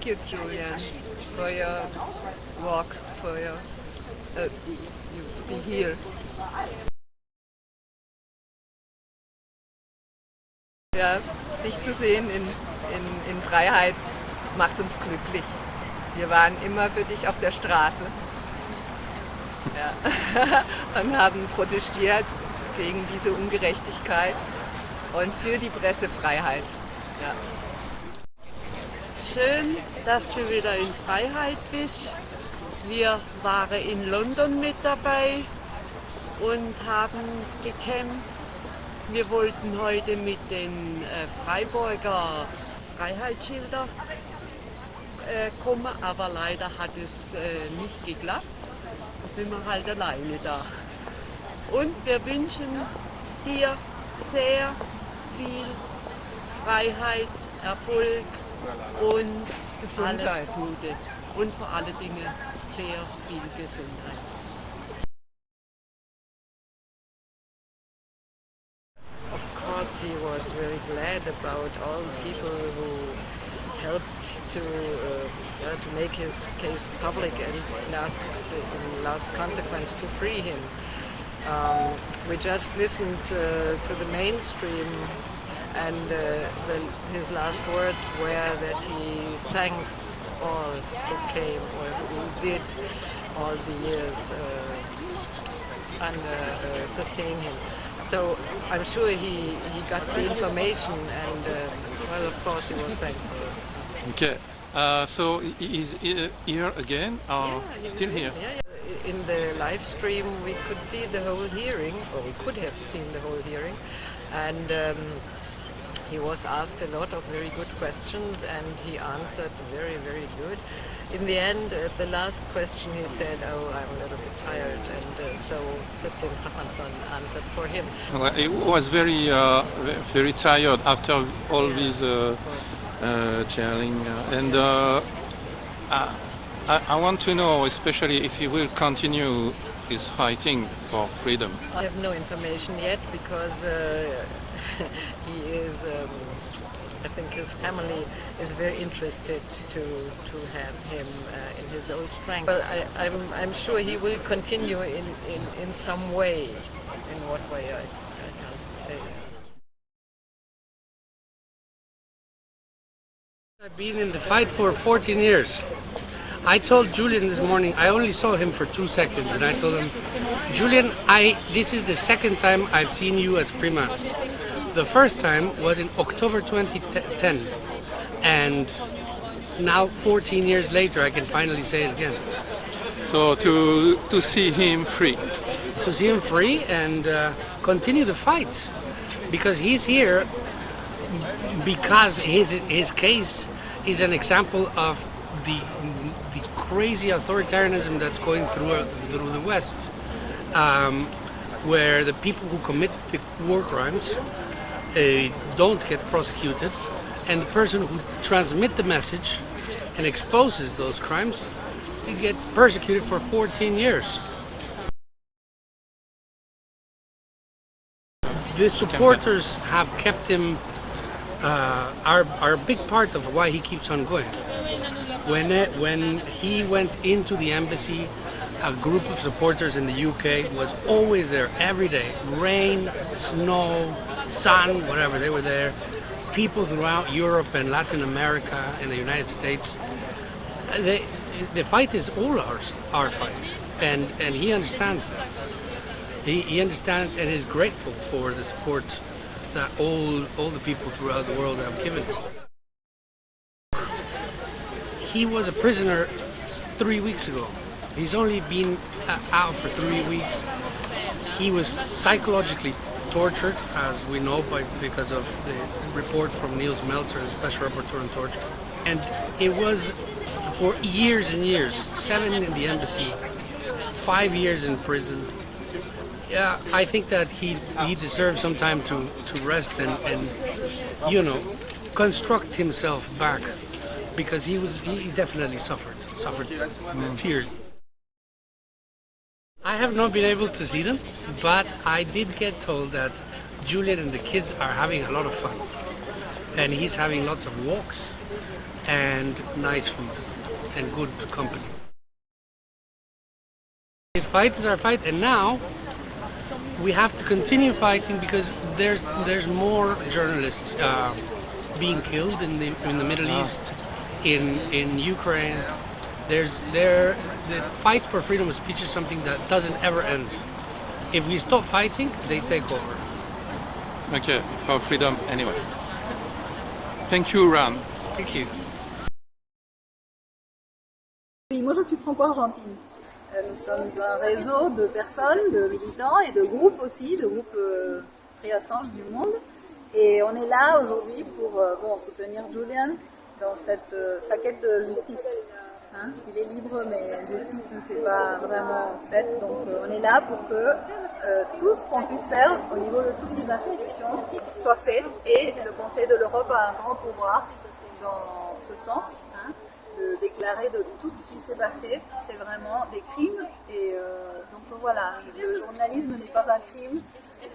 you, Julian, for your walk, for your you to be here. Ja, dich zu sehen in Freiheit macht uns glücklich. Wir waren immer für dich auf der Straße, ja. Und haben protestiert gegen diese Ungerechtigkeit und für die Pressefreiheit. Ja. Schön, dass du wieder in Freiheit bist. Wir waren in London mit dabei und haben gekämpft. Wir wollten heute mit den Freiburger Freiheitsschildern kommen, aber leider hat es nicht geklappt. Jetzt sind wir halt alleine da. Und wir wünschen dir sehr viel Freiheit, Erfolg und Gesundheit. Alles Gute. Und vor allen Dingen sehr viel Gesundheit. Of course, he was very glad about all people who helped to make his case public and in last consequence to free him. We just listened to the mainstream, and his last words were that he thanks all who came or who did all the years and sustain him. So I'm sure he got the information, and well, of course, he was thankful. Okay, so he's here again, or Yeah, still here? Yeah. In the live stream, we could see the whole hearing, or we could have seen the whole hearing, and he was asked a lot of very good questions, and he answered very, very good. In the end, the last question, he said, "Oh, I'm a little bit tired," and so Kristinn Hrafnsson answered for him. Well, he was very tired after all this jailing, and I want to know, especially if he will continue his fighting for freedom. I have no information yet because he is. I think his family is very interested to have him in his old strength. Well, I'm sure he will continue in some way. In what way, I can't say. I've been in the fight for 14 years. I told Julian this morning, I only saw him for 2 seconds, and I told him, Julian, this is the second time I've seen you as free man. The first time was in October 2010, and now 14 years later I can finally say it again. So to see him free. To see him free and continue the fight, because he's here because his case is an example of the crazy authoritarianism that's going through the West, where the people who commit the war crimes don't get prosecuted, and the person who transmits the message and exposes those crimes, he gets persecuted for 14 years. The supporters have kept him, are a big part of why he keeps on going. When he went into the embassy, a group of supporters in the UK was always there every day. Rain, snow, sun, whatever, they were there. People throughout Europe and Latin America and the United States. The fight is all our fight, and he understands that. He understands and is grateful for the support that all the people throughout the world have given him. He was a prisoner 3 weeks ago. He's only been out for 3 weeks. He was psychologically tortured, as we know, because of the report from Nils Melzer, the special rapporteur on torture. And it was for years and years, 7 in the embassy, 5 years in prison. Yeah, I think that he deserves some time to rest and construct himself back, because he definitely suffered dearly. I have not been able to see them, but I did get told that Julian and the kids are having a lot of fun, and he's having lots of walks, and nice food and good company. His fight is our fight, and now we have to continue fighting because there's more journalists being killed in the Middle East, in Ukraine. The fight for freedom of speech is something that doesn't ever end. If we stop fighting, they take over. Okay, for freedom anyway. Thank you, Ran. Thank you. Oui, moi je suis franco-argentine. Nous sommes un réseau de personnes, de militants et de groupes aussi, de groupes Free Assange du monde. Et on est là aujourd'hui pour soutenir Julian dans sa quête de justice. Hein, il est libre, mais justice ne s'est pas vraiment faite. Donc on est là pour que tout ce qu'on puisse faire au niveau de toutes les institutions soit fait. Et le Conseil de l'Europe a un grand pouvoir dans ce sens, hein, de déclarer de tout ce qui s'est passé. C'est vraiment des crimes. Et donc voilà, le journalisme n'est pas un crime.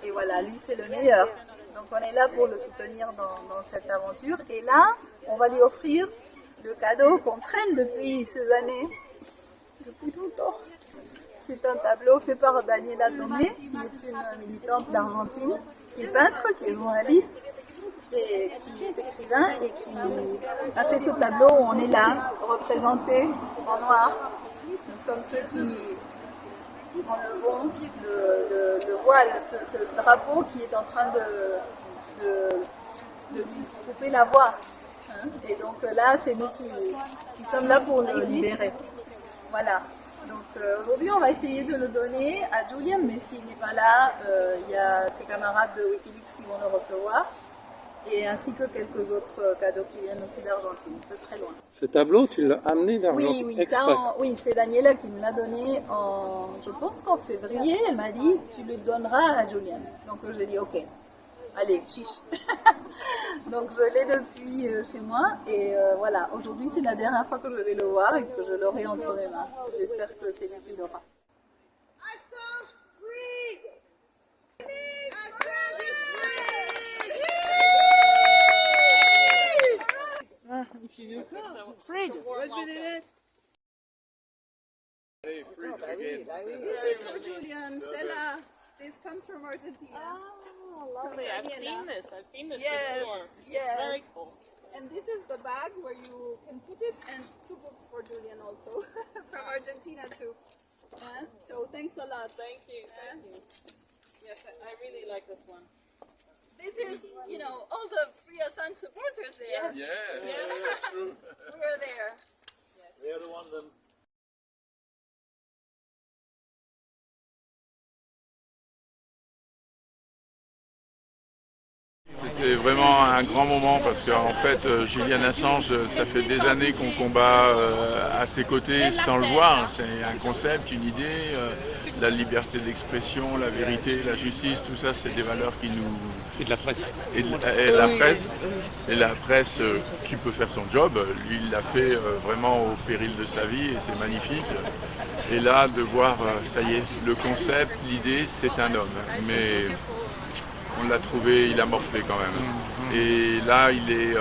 Et voilà, lui c'est le meilleur. Donc on est là pour le soutenir dans cette aventure. Et là, on va lui offrir le cadeau qu'on traîne depuis ces années, depuis longtemps. C'est un tableau fait par Daniela Tomé, qui est une militante d'Argentine, qui est peintre, qui est journaliste, et qui est écrivain, et qui a fait ce tableau où on est là, représenté en noir. Nous sommes ceux qui enlevons le voile, ce drapeau qui est en train de lui couper la voix. Et donc là, c'est nous qui sommes là pour le libérer. Voilà. Donc aujourd'hui, on va essayer de le donner à Julian, mais s'il n'est pas là, il y a ses camarades de Wikileaks qui vont le recevoir, et ainsi que quelques autres cadeaux qui viennent aussi d'Argentine, de très loin. Ce tableau, tu l'as amené d'Argentine? Oui, c'est Daniela qui me l'a donné je pense qu'en février. Elle m'a dit, tu le donneras à Julian. Donc j'ai dit, ok. Allez, chiche. Donc je l'ai depuis chez moi et voilà, aujourd'hui c'est la dernière fois que je vais le voir et que je l'aurai entre mes mains. J'espère que c'est lui qui l'aura. Assange freed! Assange is freed! Freed! Hey, freed again. This is for Julian, Stella. This comes from Argentina. Lovely. I've seen this Yes, before. yes. It's very cool. And this is the bag where you can put it, and 2 books for Julian also, from Argentina too. So thanks a lot. Thank you. Yes, I really like this one. This is, all the Free Assange supporters there. Yeah, that's true. We are there. We are the one them. C'était vraiment un grand moment parce qu'en fait, Julian Assange, ça fait des années qu'on combat à ses côtés sans le voir. C'est un concept, une idée, la liberté d'expression, la vérité, la justice, tout ça, c'est des valeurs qui nous... Et de la presse. Et la presse qui peut faire son job, lui il l'a fait vraiment au péril de sa vie et c'est magnifique. Et là, de voir, ça y est, le concept, l'idée, c'est un homme. Mais on l'a trouvé, il a morflé quand même. Et là, il est,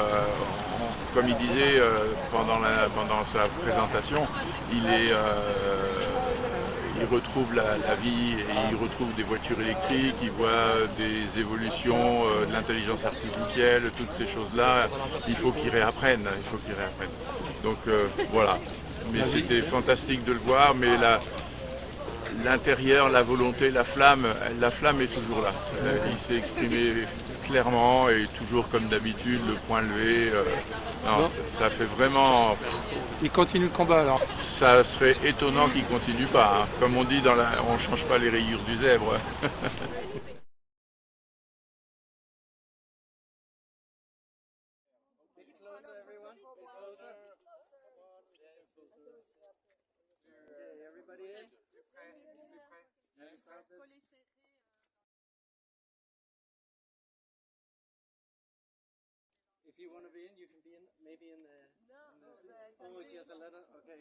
comme il disait pendant sa présentation, il retrouve la vie et il retrouve des voitures électriques, il voit des évolutions de l'intelligence artificielle, toutes ces choses-là. Il faut qu'il réapprenne, Donc voilà. Mais c'était fantastique de le voir, mais l'intérieur, la volonté, la flamme est toujours là. Il s'est exprimé clairement et toujours comme d'habitude, le poing levé. Ça fait vraiment... Il continue le combat alors? Ça serait étonnant qu'il ne continue pas. Hein. Comme on dit, on ne change pas les rayures du zèbre. If you want to be in, you can be in, maybe in the... Oh, it's just a letter? Okay.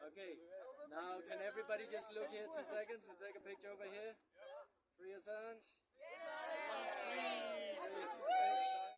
Okay, now can everybody just look here 2 seconds? We'll take a picture over here. Free Assange. Free Assange.